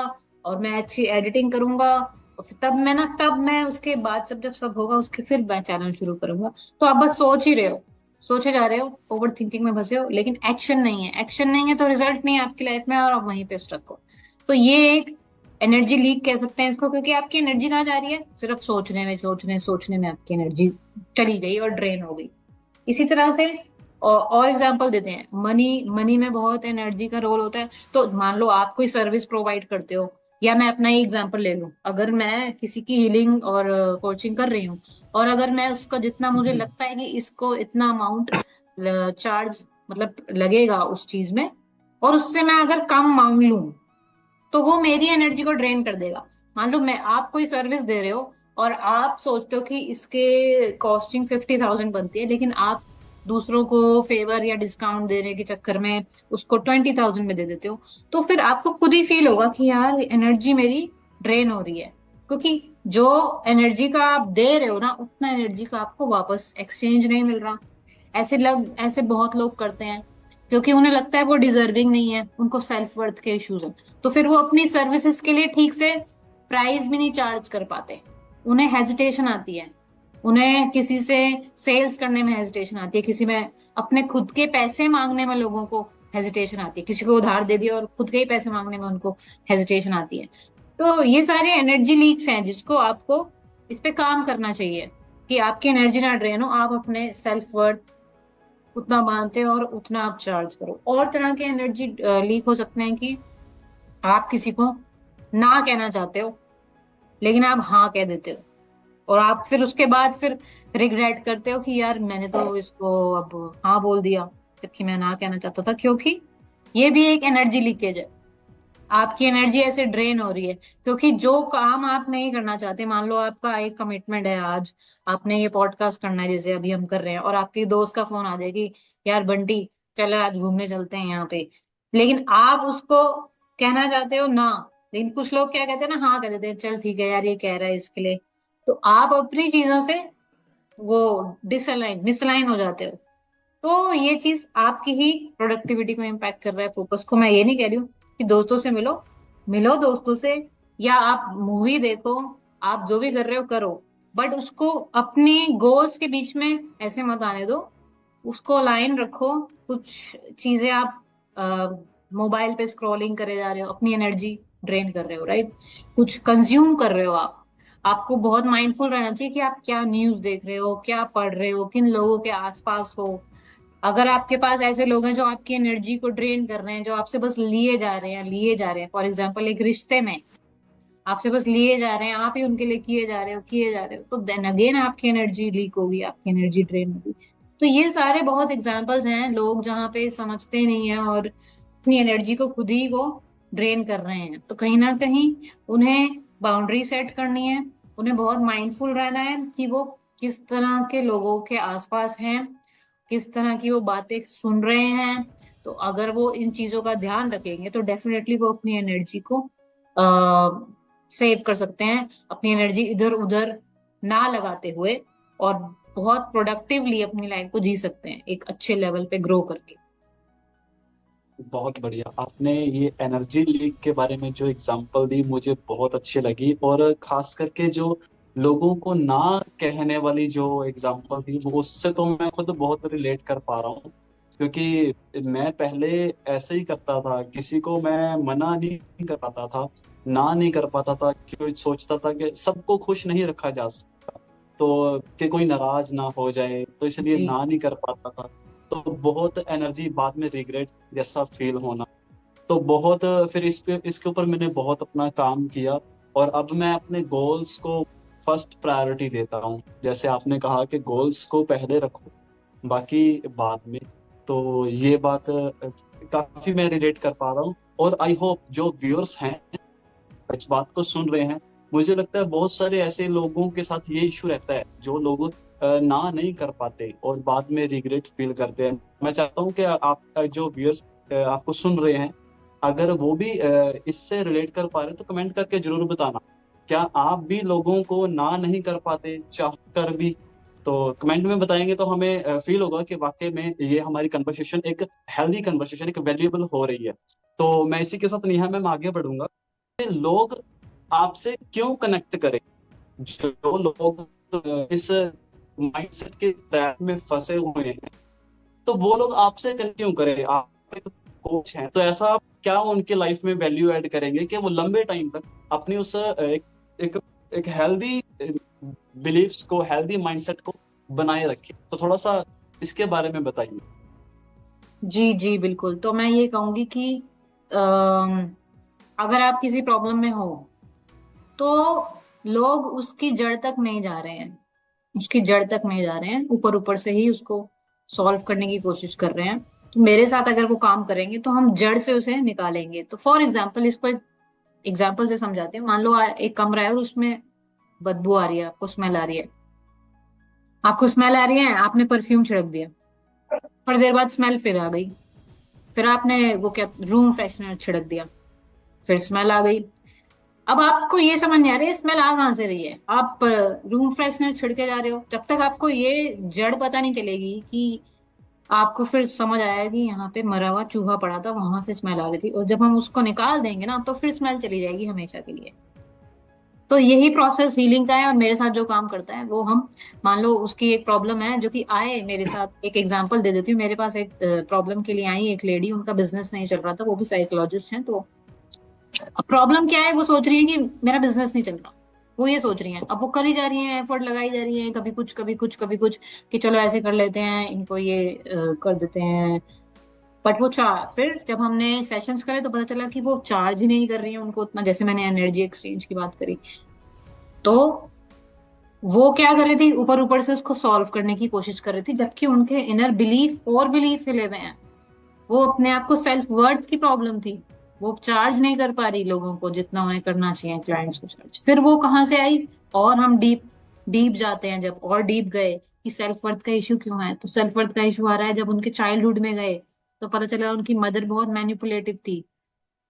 और मैं अच्छी एडिटिंग करूंगा, और फिर तब मैं उसके बाद जब सब होगा उसके फिर मैं चैनल शुरू करूंगा। तो आप बस सोच ही रहे हो, सोचे जा रहे हो, ओवर थिंकिंग में फंसे हो, लेकिन एक्शन नहीं है। एक्शन नहीं है तो रिजल्ट नहीं है आपकी लाइफ में, और आप वहीं पे स्टक हो। तो ये एक एनर्जी लीक कह सकते हैं इसको, क्योंकि आपकी एनर्जी कहाँ जा रही है, सिर्फ सोचने में, सोचने में आपकी एनर्जी चली गई और ड्रेन हो गई। इसी तरह से और एग्जांपल देते हैं, मनी मनी में बहुत एनर्जी का रोल होता है। तो मान लो आप कोई सर्विस प्रोवाइड करते हो, या मैं अपना ही एग्जांपल ले लूं, अगर मैं किसी की हीलिंग और कोचिंग कर रही हूँ, और अगर मैं उसका जितना मुझे लगता है कि इसको इतना अमाउंट चार्ज मतलब लगेगा उस चीज में, और उससे मैं अगर कम मांग लूं, तो वो मेरी एनर्जी को ड्रेन कर देगा। मान लो मैं आप कोई सर्विस दे रहे हो, और आप सोचते हो कि इसके कॉस्टिंग 50,000 बनती है, लेकिन आप दूसरों को फेवर या डिस्काउंट देने के चक्कर में उसको 20,000 में दे देते हो। तो फिर आपको खुद ही फील होगा कि यार एनर्जी मेरी ड्रेन हो रही है, क्योंकि जो एनर्जी का आप दे रहे हो ना, उतना एनर्जी का आपको वापस एक्सचेंज नहीं मिल रहा। ऐसे बहुत लोग करते हैं, क्योंकि उन्हें लगता है वो डिजर्विंग नहीं है, उनको सेल्फ वर्थ के इश्यूज हैं, तो फिर वो अपनी सर्विसेज के लिए ठीक से प्राइस भी नहीं चार्ज कर पाते। उन्हें हेजिटेशन आती है, उन्हें किसी से सेल्स करने में हेजिटेशन आती है, किसी में अपने खुद के पैसे मांगने में लोगों को हेजिटेशन आती है, किसी को उधार दे दिया और खुद के ही पैसे मांगने में उनको हेजिटेशन आती है। तो ये सारे एनर्जी लीक्स हैं, जिसको आपको इस पे काम करना चाहिए, कि आपकी एनर्जी ना ड्रेन हो, आप अपने सेल्फ वर्थ उतना मानते हो और उतना आप चार्ज करो। और तरह के एनर्जी लीक हो सकते हैं कि आप किसी को ना कहना चाहते हो, लेकिन आप हाँ कह देते हो, और आप फिर उसके बाद फिर रिग्रेट करते हो कि यार मैंने तो इसको अब हाँ बोल दिया, जबकि मैं ना कहना चाहता था। क्योंकि ये भी एक एनर्जी लीकेज है, आपकी एनर्जी ऐसे ड्रेन हो रही है, क्योंकि जो काम आप नहीं करना चाहते, मान लो आपका एक कमिटमेंट है, आज आपने ये पॉडकास्ट करना है जैसे अभी हम कर रहे हैं, और आपके दोस्त का फोन आ जाए कि यार बंटी चलो आज घूमने चलते हैं यहाँ पे, लेकिन आप उसको कहना चाहते हो ना, लेकिन कुछ लोग क्या कहते हैं ना, हाँ कह देते हैं, चल ठीक है यार ये कह रहा है इसके लिए, तो आप अपनी चीजों से वो डिसअलाइन मिसअलाइन हो जाते हो। तो ये चीज आपकी ही प्रोडक्टिविटी को इम्पैक्ट कर रहा है, फोकस को। मैं ये नहीं कह रही हूँ कि दोस्तों से मिलो, मिलो दोस्तों से, या आप मूवी देखो, आप जो भी कर रहे हो करो, बट उसको अपने गोल्स के बीच में ऐसे मत आने दो, उसको लाइन रखो। कुछ चीजें आप मोबाइल पे स्क्रॉलिंग करे जा रहे हो, अपनी एनर्जी ड्रेन कर रहे हो, राइट, कुछ कंज्यूम कर रहे हो आप। आपको बहुत माइंडफुल रहना चाहिए कि आप क्या न्यूज देख रहे हो, क्या पढ़ रहे हो, किन लोगों के आसपास हो। अगर आपके पास ऐसे लोग हैं जो आपकी एनर्जी को ड्रेन कर रहे हैं, जो आपसे बस लिए जा रहे हैं, लिए जा रहे हैं, फॉर एग्जाम्पल एक रिश्ते में आपसे बस लिए जा रहे हैं, आप ही उनके लिए किए जा रहे हो, किए जा रहे हो, तो देन अगेन आपकी एनर्जी लीक होगी, आपकी एनर्जी ड्रेन होगी। तो ये सारे बहुत एग्जाम्पल्स हैं, लोग जहाँ पे समझते नहीं है और अपनी एनर्जी को खुद ही वो ड्रेन कर रहे हैं। तो कहीं ना कहीं उन्हें बाउंड्री सेट करनी है, उन्हें बहुत माइंडफुल रहना है कि वो किस तरह के लोगों के आसपास हैं, किस तरह की वो बातें सुन रहे हैं। तो अगर वो इन चीजों का ध्यान रखेंगे तो डेफिनेटली वो अपनी एनर्जी को सेव कर सकते हैं, अपनी एनर्जी इधर उधर ना लगाते हुए, और बहुत प्रोडक्टिवली अपनी लाइफ को जी सकते हैं एक अच्छे लेवल पे ग्रो करके। बहुत बढ़िया, आपने ये एनर्जी लीक के बारे में जो एग्जांपल दी मुझे बहुत अच्छी लगी, और खास करके जो लोगों को ना कहने वाली जो एग्जांपल थी वो, उससे तो मैं खुद बहुत रिलेट कर पा रहा हूँ। क्योंकि मैं पहले ऐसे ही करता था, किसी को मैं मना नहीं कर पाता था, ना नहीं कर पाता था, क्यों सोचता था कि सबको खुश नहीं रखा जा सकता, तो कि कोई नाराज ना हो जाए, तो इसलिए जी ना नहीं कर पाता था। तो बहुत एनर्जी, बाद में रिग्रेट जैसा फील होना, तो बहुत फिर इसके ऊपर मैंने बहुत अपना काम किया। और अब मैं अपने गोल्स को फर्स्ट प्रायोरिटी देता हूँ। जैसे आपने कहा कि गोल्स को पहले रखो, बाकी बाद में। तो ये बात काफी मैं रिलेट कर पा रहा हूँ। और आई होप जो व्यूअर्स हैं इस बात को सुन रहे हैं, मुझे लगता है बहुत सारे ऐसे लोगों के साथ ये इशू रहता है, जो लोग ना नहीं कर पाते और बाद में रिग्रेट फील करते हैं। मैं चाहता हूँ कि आप जो व्यूअर्स आपको सुन रहे हैं, अगर वो भी इससे रिलेट कर पा रहे हैं तो कमेंट करके जरूर बताना, क्या आप भी लोगों को ना नहीं कर पाते चाह कर भी? तो कमेंट में बताएंगे तो हमें फील होगा कि वाकई में ये हमारी कन्वर्सेशन एक हेल्दी कन्वर्सेशन, एक वैल्यूएबल हो रही है। तो मैं इसी के साथ नेहा मैम आगे बढ़ूंगा। लोग आपसे क्यों कनेक्ट करें? जो लोग इस माइंडसेट के ट्रैप में फंसे हुए हैं, तो वो लोग आपसे कनेक्ट क्यों करें? आप एक कोच हैं, तो ऐसा आप क्या उनके लाइफ में वैल्यू ऐड करेंगे कि वो लंबे टाइम तक अपनी उस एक एक हेल्दी बिलीफ्स को, हेल्दी माइंडसेट को बनाए रखें? तो थोड़ा सा इसके बारे में बताइए। जी जी बिल्कुल। तो मैं ये कहूंगी कि अम, अगर आप किसी प्रॉब्लम में हो तो लोग उसकी जड़ तक नहीं जा रहे हैं, उसकी जड़ तक नहीं जा रहे हैं, ऊपर ऊपर से ही उसको सॉल्व करने की कोशिश कर रहे हैं। तो मेरे साथ अगर वो काम करेंगे तो हम जड़ से उसे निकालेंगे। तो फॉर एग्जाम्पल, इसको एग्जाम्पल से समझाते हैं। मान लो एक कमरा है और उसमें बदबू आ रही है, आपको स्मेल आ रही है। आपको स्मेल आ रही है, आपने परफ्यूम छिड़क दिया, थोड़ी देर बाद स्मेल फिर आ गई, फिर आपने वो क्या रूम फ्रेशनर छिड़क दिया, फिर स्मेल आ गई। अब आपको ये समझ नहीं आ रही है स्मेल आ कहाँ से रही है, आप रूम फ्रेशनर छिड़के जा रहे हो। जब तक आपको ये जड़ पता नहीं चलेगी कि आपको फिर समझ आया कि यहाँ पे मरा हुआ चूहा पड़ा था, वहां से स्मेल आ रही थी, और जब हम उसको निकाल देंगे ना तो फिर स्मेल चली जाएगी हमेशा के लिए। तो यही प्रोसेस हीलिंग का है। और मेरे साथ जो काम करता है वो, हम मान लो उसकी एक प्रॉब्लम है जो कि आए मेरे साथ, एक एग्जांपल दे देती हूँ। मेरे पास एक प्रॉब्लम के लिए आई एक लेडी, उनका बिजनेस नहीं चल रहा था, वो भी साइकोलॉजिस्ट हैं। तो अब प्रॉब्लम क्या है, वो सोच रही है कि मेरा बिजनेस नहीं चल रहा, वो ये सोच रही हैं। अब वो करी जा रही हैं, एफर्ट लगाई जा रही हैं, कभी कुछ कभी कुछ कभी कुछ, कि चलो ऐसे कर लेते हैं, इनको ये कर देते हैं। बट वो फिर जब हमने सेशंस करे तो पता चला कि वो चार्ज ही नहीं कर रही है उनको उतना, जैसे मैंने एनर्जी एक्सचेंज की बात करी। तो वो क्या कर रही थी, ऊपर ऊपर से उसको सॉल्व करने की कोशिश कर रही थी, जबकि उनके इनर बिलीफ और बिलीफ हिले हुए हैं। वो अपने आप को, सेल्फ वर्थ की प्रॉब्लम थी, वो चार्ज नहीं कर पा रही लोगों को जितना उन्हें करना चाहिए, क्लाइंट्स को चार्ज। फिर वो कहाँ से आई? और हम डीप डीप जाते हैं जब, और डीप गए कि सेल्फ वर्थ का इशू क्यों है। तो सेल्फ वर्थ का इशू आ रहा है जब उनके चाइल्डहुड में गए तो पता चला उनकी मदर बहुत मैनिपुलेटिव थी,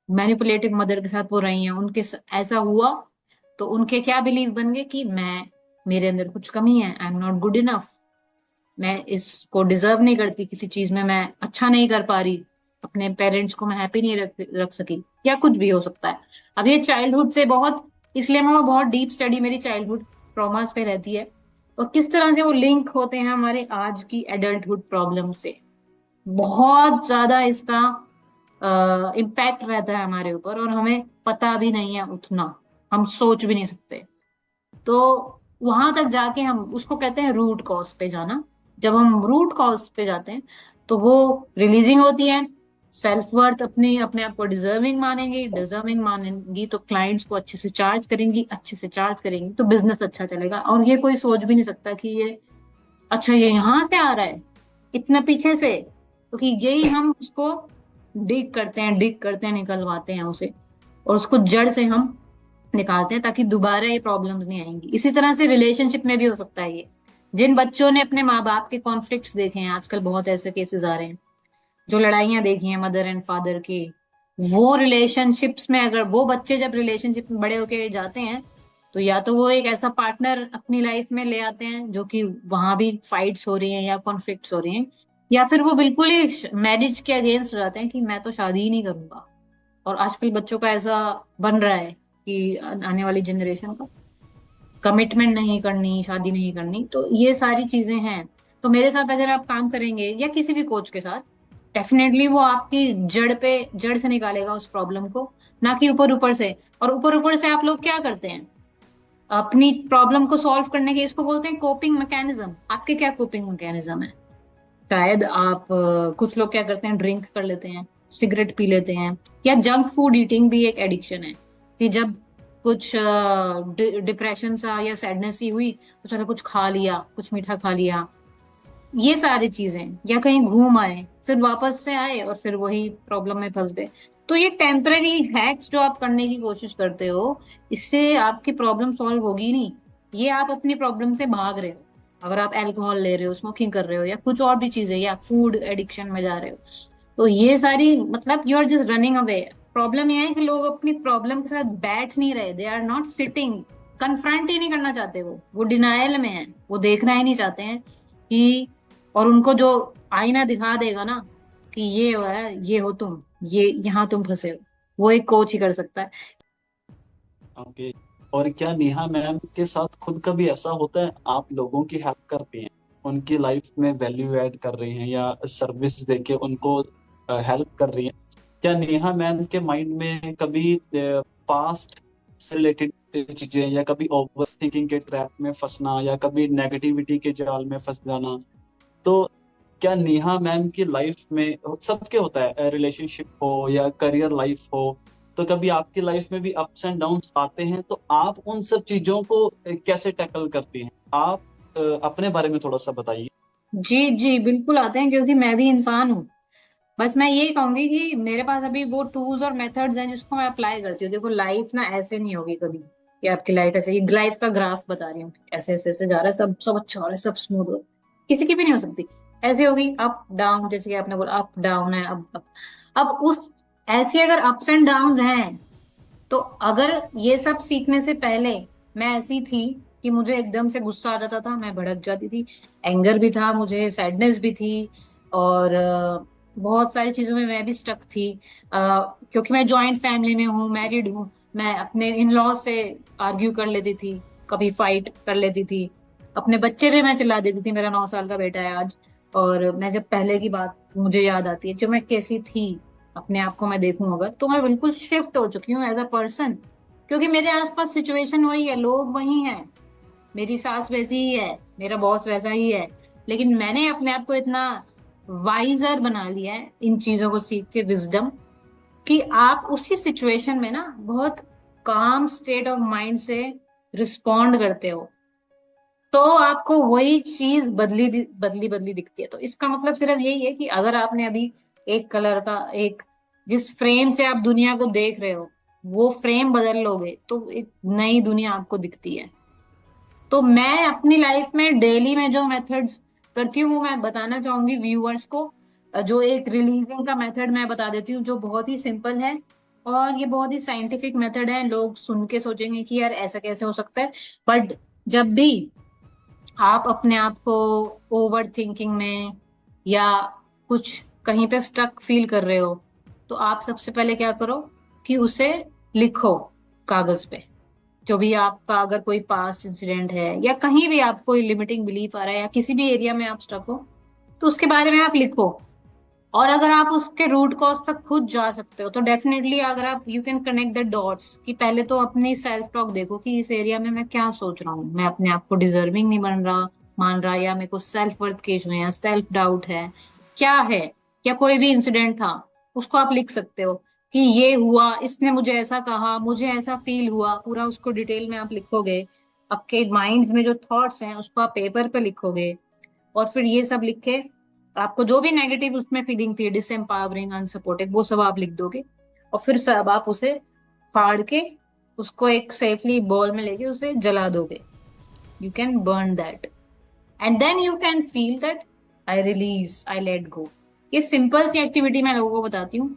मैनिपुलेटिव मदर के साथ वो रही हैं, ऐसा हुआ। तो उनके क्या बिलीव बन गए कि मैं, मेरे अंदर कुछ कमी है, I am not good enough, मैं इसको डिजर्व नहीं करती, किसी चीज में मैं अच्छा नहीं कर पा रही, अपने पेरेंट्स को मैं हैप्पी नहीं रख सकी, या कुछ भी हो सकता है। अब ये चाइल्डहुड से बहुत, इसलिए मैं वो बहुत डीप स्टडी मेरी चाइल्डहुड ट्रॉमास पे रहती है, और किस तरह से वो लिंक होते हैं हमारे आज की एडल्टहुड प्रॉब्लम से। बहुत ज्यादा इसका इम्पैक्ट रहता है हमारे ऊपर, और हमें पता भी नहीं है उतना, हम सोच भी नहीं सकते। तो वहां तक जाके हम उसको कहते हैं रूट कॉज पे जाना। जब हम रूट कॉज पे जाते हैं तो वो रिलीजिंग होती है। सेल्फ वर्थ, अपने अपने आप को डिजर्विंग मानेंगी, डिजर्विंग मानेंगी तो क्लाइंट्स को अच्छे से चार्ज करेंगी, अच्छे से चार्ज करेंगी तो बिजनेस अच्छा चलेगा। और ये कोई सोच भी नहीं सकता कि ये, अच्छा ये यहाँ से आ रहा है, इतना पीछे से, क्योंकि यही हम उसको डिग करते हैं, निकलवाते हैं उसे, और उसको जड़ से हम निकालते हैं ताकि दोबारा ये प्रॉब्लम्स नहीं आएंगी। इसी तरह से रिलेशनशिप में भी हो सकता है ये। जिन बच्चों ने अपने माँ बाप के कॉन्फ्लिक्ट्स देखे हैं, आजकल बहुत ऐसे केसेस आ रहे हैं, जो लड़ाइयां देखी हैं मदर एंड फादर की, वो रिलेशनशिप्स में अगर वो बच्चे जब रिलेशनशिप में बड़े होके जाते हैं, तो या तो वो एक ऐसा पार्टनर अपनी लाइफ में ले आते हैं जो कि वहां भी फाइट्स हो रही हैं या कॉन्फ्लिक्ट्स हो रही हैं, या फिर वो बिल्कुल ही मैरिज के अगेंस्ट रहते हैं कि मैं तो शादी ही नहीं करूंगा। और आजकल बच्चों का ऐसा बन रहा है कि आने वाली जनरेशन का कमिटमेंट नहीं करनी, शादी नहीं करनी, तो ये सारी चीजें हैं। तो मेरे साथ अगर आप काम करेंगे या किसी भी कोच के साथ, डेफिनेटली वो आपकी जड़ से निकालेगा उस प्रॉब्लम को, ना कि ऊपर ऊपर से। और ऊपर ऊपर से आप लोग क्या करते हैं अपनी प्रॉब्लम को सॉल्व करने के, इसको बोलते हैं कोपिंग मैकेनिज्म। आपके क्या कोपिंग मैकेनिज्म है? शायद आप कुछ लोग क्या करते हैं, ड्रिंक कर लेते हैं, सिगरेट पी लेते हैं, या जंक फूड ईटिंग भी एक एडिक्शन है कि जब कुछ डिप्रेशन सा या सैडनेस ही हुई तो चलो कुछ खा लिया, कुछ मीठा खा लिया। ये सारी चीजें, या कहीं घूम आए फिर वापस से आए और फिर वही प्रॉब्लम में फंस गए। तो ये टेम्पररी हैक्स जो आप करने की कोशिश करते हो, इससे आपकी प्रॉब्लम सॉल्व होगी नहीं। ये आप अपनी प्रॉब्लम से भाग रहे हो। अगर आप अल्कोहल ले रहे हो, स्मोकिंग कर रहे हो, या कुछ और भी चीजें, या फूड एडिक्शन में जा रहे हो, तो ये सारी मतलब you are just running away. Problem ये है कि लोग अपनी प्रॉब्लम के साथ बैठ नहीं रहे, they are not sitting, confront ही नहीं करना चाहते। वो डिनायल में है, वो देखना ही नहीं चाहते हैं कि, और उनको जो आईना दिखा देगा ना कि ये है, ये हो तुम, ये यहाँ तुम फंसे हो, वो एक कोच ही कर सकता है। ओके। और क्या नेहा मैम के साथ खुद कभी ऐसा होता है आप लोगों की हेल्प करती हैं, उनकी लाइफ में वैल्यू ऐड कर रही हैं या सर्विस देके उनको हेल्प कर रही हैं? क्या नेहा मैम के माइंड में कभी पास्ट से रिलेटेड चीजें, या कभी ओवर थिंकिंग के ट्रैप में फंसना, या कभी नेगेटिविटी के जाल में फंस जाना, तो क्या नेहा मैम की लाइफ में, सबके होता है, रिलेशनशिप हो या करियर लाइफ हो, तो कभी आपकी लाइफ में भी अप्स एंड डाउन्स आते हैं, तो आप उन सब चीजों को कैसे टैकल करती हैं? आप अपने बारे में थोड़ा सा बताइए। जी जी, बिल्कुल आते हैं, क्योंकि मैं भी इंसान हूँ। बस मैं यही कहूंगी कि मेरे पास अभी वो टूल्स और मेथड्स हैं जिसको मैं अप्लाई करती हूँ। देखो, लाइफ ना ऐसे नहीं होगी कभी कि आपकी लाइफ ऐसे, ये लाइफ का ग्राफ बता रही हूँ, ऐसे ऐसे ऐसे जा रहा है, सब सब अच्छा हो रहा है, सब स्मूथ हो रहा है, किसी की भी नहीं हो सकती। ऐसे होगी अप डाउन, जैसे कि आपने बोला अप डाउन है, अब उस ऐसे अगर अप्स एंड डाउन हैं, तो अगर ये सब सीखने से पहले मैं ऐसी थी कि मुझे एकदम से गुस्सा आ जाता था, मैं भड़क जाती थी, एंगर भी था मुझे, सैडनेस भी थी, और बहुत सारी चीजों में मैं भी स्टक थी। क्योंकि मैं जॉइंट फैमिली में हूँ, मैरिड हूँ, मैं अपने इन लॉ से आर्ग्यू कर लेती थी, कभी फाइट कर लेती थी, अपने बच्चे पे मैं चिल्ला देती थी। मेरा 9 साल का बेटा है आज, और मैं जब पहले की बात मुझे याद आती है जो मैं कैसी थी, अपने आप को मैं देखूं अगर, तो मैं बिल्कुल शिफ्ट हो चुकी हूँ एज अ पर्सन। क्योंकि मेरे आसपास सिचुएशन वही है, लोग वही हैं, मेरी सास वैसी ही है, मेरा बॉस वैसा ही है, लेकिन मैंने अपने आप को इतना वाइजर बना लिया है इन चीजों को सीख के, विजडम, कि आप उसी सिचुएशन में ना बहुत काम स्टेट ऑफ माइंड से रिस्पॉन्ड करते हो, तो आपको वही चीज बदली बदली बदली दिखती है। तो इसका मतलब सिर्फ यही है कि अगर आपने अभी एक कलर का, एक जिस फ्रेम से आप दुनिया को देख रहे हो, वो फ्रेम बदल लोगे तो एक नई दुनिया आपको दिखती है। तो मैं अपनी लाइफ में डेली में जो मेथड्स करती हूँ वो मैं बताना चाहूंगी व्यूअर्स को। जो एक रिलीजिंग का मेथड मैं बता देती हूँ, जो बहुत ही सिंपल है, और ये बहुत ही साइंटिफिक मेथड है। लोग सुन के सोचेंगे कि यार ऐसा कैसे हो सकता है, बट जब भी आप अपने आप को ओवर थिंकिंग में या कुछ कहीं पे स्टक फील कर रहे हो, तो आप सबसे पहले क्या करो कि उसे लिखो कागज पे। जो भी आपका अगर कोई पास्ट इंसिडेंट है, या कहीं भी आपको कोई लिमिटिंग बिलीफ आ रहा है, या किसी भी एरिया में आप स्टक हो, तो उसके बारे में आप लिखो। और अगर आप उसके रूट कॉज तक खुद जा सकते हो, तो डेफिनेटली अगर आप you can connect the dots, कि पहले तो अपनी सेल्फ टॉक देखो कि इस एरिया में मैं क्या सोच रहा हूँ, मैं अपने आप को डिजर्विंग नहीं बन रहा, मान रहा, या मेरे को सेल्फ वर्थ के इशू है, या सेल्फ डाउट है, क्या है, या कोई भी इंसिडेंट था, उसको आप लिख सकते हो कि ये हुआ, इसने मुझे ऐसा कहा, मुझे ऐसा फील हुआ, पूरा उसको डिटेल में आप लिखोगे। आपके माइंड में जो थॉट्स हैं उसको आप पेपर पे लिखोगे, और फिर ये सब लिखे आपको जो भी नेगेटिव उसमें फीलिंग थी, डिसएम्पावरिंग, अनसपोर्टेड, वो सब आप लिख दोगे और फिर सब आप उसे फाड़ के उसको एक सेफली बॉल में लेके उसे जला दोगे. You can burn that and then you can feel that I release, I let go. ये सिंपल सी एक्टिविटी मैं लोगों को बताती हूँ.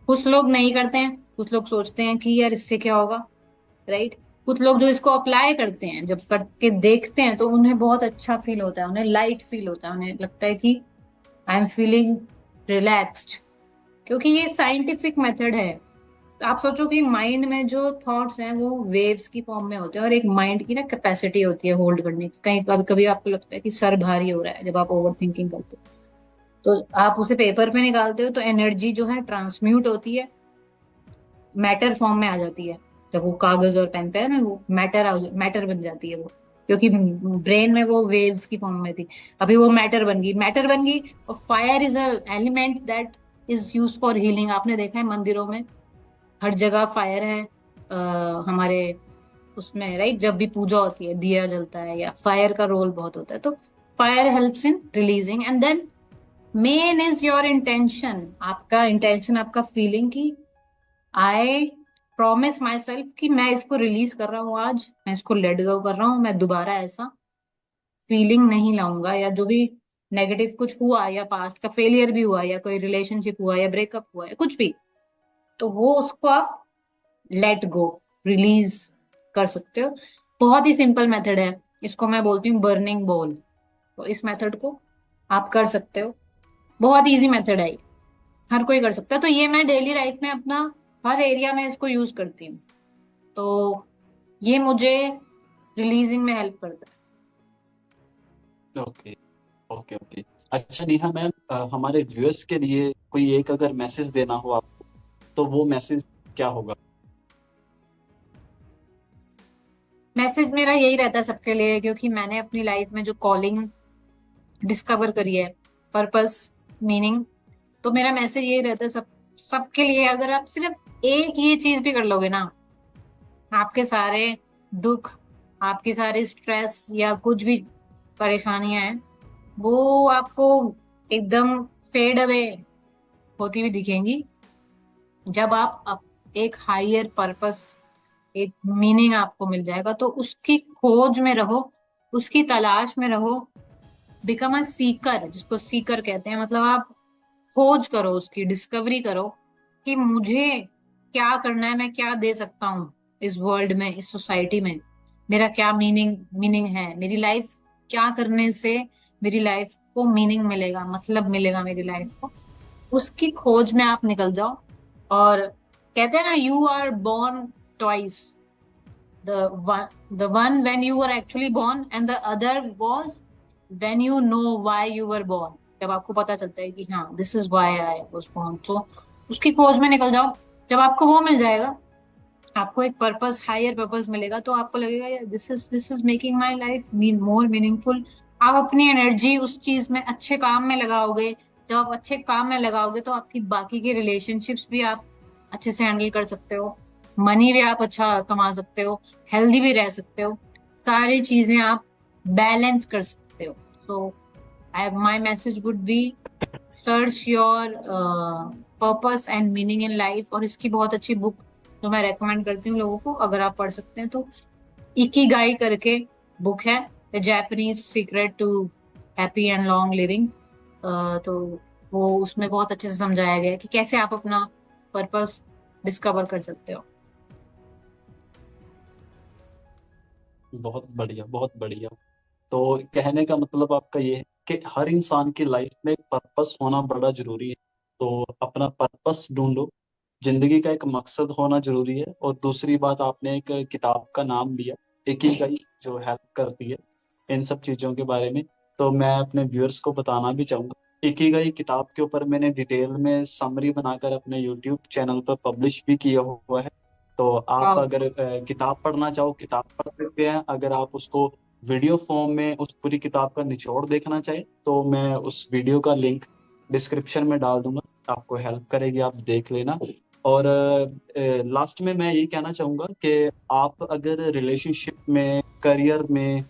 कुछ लोग नहीं करते हैं, कुछ लोग सोचते हैं कि यार इससे क्या होगा, राइट. कुछ लोग जो इसको अप्लाई करते हैं, जब करके देखते हैं तो उन्हें बहुत अच्छा फील होता है, उन्हें लाइट फील होता है, उन्हें लगता है कि आई एम फीलिंग रिलैक्स्ड. क्योंकि ये साइंटिफिक मेथड है. तो आप सोचो कि माइंड में जो थॉट्स हैं वो वेव्स की फॉर्म में होते हैं, और एक माइंड की ना कैपेसिटी होती है होल्ड करने की. कहीं कभी कभी आपको लगता है कि सर भारी हो रहा है जब आप ओवर थिंकिंग करते हो, तो आप उसे पेपर पे निकालते हो तो एनर्जी जो है ट्रांसम्यूट होती है, मैटर फॉर्म में आ जाती है. जब वो कागज और पेन पे है ना, वो मैटर बन जाती है वो. क्योंकि ब्रेन में वो वेव्स की फॉर्म में थी, अभी वो मैटर बन गई. और fire is a element that is use for healing. आपने देखा है मंदिरों में हर जगह फायर है. हमारे उसमें, राइट, जब भी पूजा होती है दिया जलता है, या फायर का रोल बहुत होता है. तो fire helps in releasing. And then main is your intention. आपका इंटेंशन, आपका फीलिंग की आई प्रॉमिस माई सेल्फ कि मैं इसको रिलीज कर रहा हूँ, आज मैं इसको लेट गो कर रहा हूँ, मैं दोबारा ऐसा फीलिंग नहीं लाऊंगा. या जो भी नेगेटिव कुछ हुआ, या पास्ट का फेलियर भी हुआ, या कोई रिलेशनशिप हुआ, या ब्रेकअप हुआ, या कुछ भी, तो वो उसको आप लेट गो, रिलीज कर सकते हो. बहुत ही सिंपल मेथड है. इसको मैं बोलती हूँ बर्निंग बॉल. तो इस मेथड को आप कर सकते हो. बहुत इजी मेथड है ये, हर कोई कर सकता है. तो ये मैं डेली लाइफ में अपना हर एरिया में इसको यूज करती हूँ. तो ये मुझे रिलीजिंग में हेल्प करता ओके, ओके, ओके। अच्छा नेहा मैम, हमारे व्यूअर्स के लिए कोई एक अगर मैसेज देना हो आपको, तो वो मैसेज क्या होगा? है. मैसेज मेरा यही रहता है सबके लिए, क्योंकि मैंने अपनी लाइफ में जो कॉलिंग डिस्कवर करी है, पर्पस, मीनिंग, तो मेरा मैसेज यही रहता है सबके लिए. अगर आप सिर्फ एक ये चीज भी कर लोगे ना, आपके सारे दुख, आपकी सारी स्ट्रेस या कुछ भी परेशानियां हैं, वो आपको एकदम फेड अवे होती हुई दिखेंगी. जब एक हायर पर्पस, एक मीनिंग आपको मिल जाएगा, तो उसकी खोज में रहो, उसकी तलाश में रहो. बिकम अ सीकर, जिसको सीकर कहते हैं, मतलब आप खोज करो, उसकी डिस्कवरी करो कि मुझे क्या करना है, मैं क्या दे सकता हूँ इस वर्ल्ड में, इस सोसाइटी में. मेरा क्या मीनिंग है, मेरी लाइफ क्या करने से मेरी लाइफ को मीनिंग मिलेगा, मतलब मिलेगा मेरी लाइफ को. उसकी खोज में आप निकल जाओ. और कहते हैं ना, you are born twice. The one when you were actually born, and the other was when you know why you were born. जब आपको पता चलता है कि हाँ, this is why I was born. तो उसकी खोज में निकल जाओ. जब आपको वो मिल जाएगा, आपको एक पर्पस, हायर पर्पस मिलेगा, तो आपको लगेगा यार this is making my life more meaningful. आप अपनी एनर्जी उस चीज में, अच्छे काम में लगाओगे. जब आप अच्छे काम में लगाओगे तो आपकी बाकी के रिलेशनशिप्स भी आप अच्छे से हैंडल कर सकते हो, मनी भी आप अच्छा कमा सकते हो, हेल्दी भी रह सकते हो, सारी चीजें आप बैलेंस कर सकते हो. So I my message would be search your purpose and meaning in life. और इसकी बहुत अच्छी बुक जो मैं रेकमेंड करती हूँ लोगों को, अगर आप पढ़ सकते हैं, तो इकिगाई करके बुक है, the Japanese secret to happy and long living. तो वो उसमें बहुत अच्छे से समझाया गया है कि कैसे आप अपना पर्पस डिस्कवर कर सकते हो. बहुत बढ़िया, बहुत बढ़िया। तो कहने का मतलब आपका ये है कि हर इंसान की लाइफ में एक पर्पस होना बड़ा जरूरी है। तो अपना पर्पस ढूंढो, जिंदगी का एक मकसद होना जरूरी है। और दूसरी बात, आपने एक किताब का नाम लिया, इकिगाई, जो हेल्प करती है इन सब चीजों के बारे में। तो मैं अपने व्यूअर्स को बताना भी चाहूंगा, इकिगाई किताब के ऊपर मैंने डिटेल में समरी बनाकर अपने यूट्यूब चैनल पर पब्लिश भी किया हुआ है। तो आप वाओ. अगर किताब पढ़ना चाहो, किताब पढ़ सकते हैं। अगर आप उसको वीडियो फॉर्म में उस पूरी किताब का निचोड़ देखना चाहें, तो मैं उस वीडियो का लिंक डिस्क्रिप्शन में डाल दूंगा, आपको हेल्प करेगी, आप देख लेना। और लास्ट में मैं यही कहना चाहूंगा कि आप अगर रिलेशनशिप में, करियर में,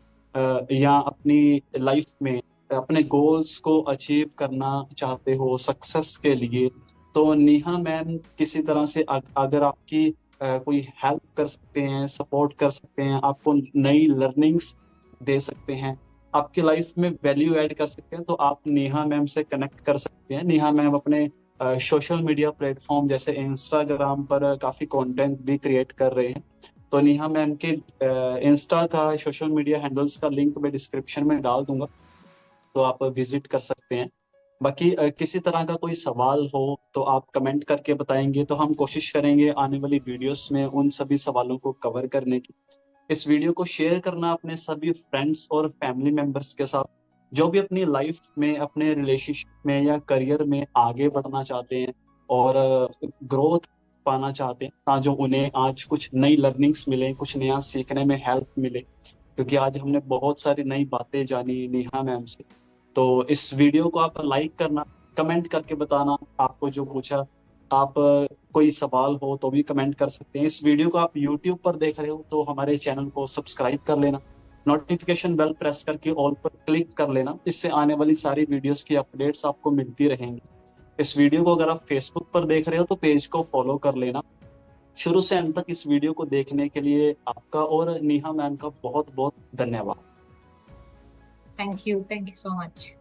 या अपनी लाइफ में अपने गोल्स को अचीव करना चाहते हो सक्सेस के लिए, तो नेहा मैम किसी तरह से अगर आपकी कोई हेल्प कर सकते हैं, सपोर्ट कर सकते हैं, आपको नई लर्निंग्स दे सकते हैं, आपकी लाइफ में वैल्यू ऐड कर सकते हैं, तो आप नेहा मैम से कनेक्ट कर सकते हैं। नेहा मैम अपने सोशल मीडिया प्लेटफॉर्म जैसे इंस्टाग्राम पर काफ़ी कंटेंट भी क्रिएट कर रहे हैं। तो नेहा मैम के इंस्टा का सोशल मीडिया हैंडल्स का लिंक मैं डिस्क्रिप्शन में डाल दूंगा, तो आप विजिट कर सकते हैं। बाकी किसी तरह का कोई सवाल हो तो आप कमेंट करके बताएंगे, तो हम कोशिश करेंगे आने वाली वीडियोस में उन सभी सवालों को कवर करने की। इस वीडियो को शेयर करना अपने सभी फ्रेंड्स और फैमिली मेंबर्स के साथ, जो भी अपनी लाइफ में, अपने रिलेशनशिप में या करियर में आगे बढ़ना चाहते हैं और ग्रोथ पाना चाहते हैं, ताकि उन्हें आज कुछ नई लर्निंग्स मिले, कुछ नया सीखने में हेल्प मिले, क्योंकि आज हमने बहुत सारी नई बातें जानी नेहा मैम से। तो इस वीडियो को आप लाइक करना, कमेंट करके बताना आपको जो पूछा। आप कोई सवाल हो तो भी कमेंट कर सकते हैं। इस वीडियो को आप यूट्यूब पर देख रहे हो तो हमारे चैनल को सब्सक्राइब कर लेना, नोटिफिकेशन बेल प्रेस करके ऑल पर क्लिक कर लेना, इससे आने वाली सारी वीडियोस की अपडेट्स आपको मिलती रहेंगी। इस वीडियो को अगर आप फेसबुक पर देख रहे हो तो पेज को फॉलो कर लेना। शुरू से अंत तक इस वीडियो को देखने के लिए आपका और नेहा मैम का बहुत बहुत धन्यवाद। Thank you so much.